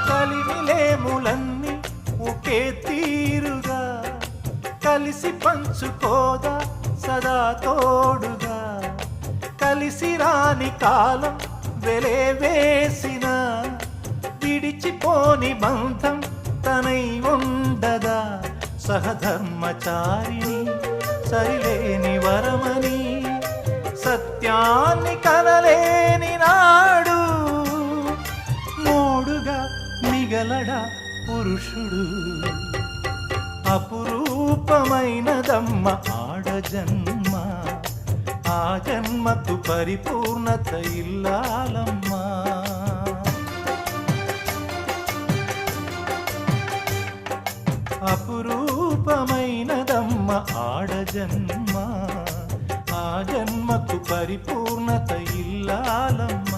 కలిమిలేములన్నీ ఒకే తీరుగా కలిసి పంచుకోదా సదా తోడుగా కలిసి రాని కాలం వెలే వేసిన విడిచిపోని బంధం తనై ఉండదా సహధర్మచారిణి సరిలేని వరమని సత్యాన్ని కనలేని నాడు మోడుగా మిగలడా పురుషుడు అపురూపమైనదమ్మ ఆడజన్మ ఆ జన్మకు పరిపూర్ణత ఇల్లాలమ్మా అపురూపమైనదమ్మ ఆడజన్మ ఆ జన్మకు పరిపూర్ణత ఇల్లాలమ్మ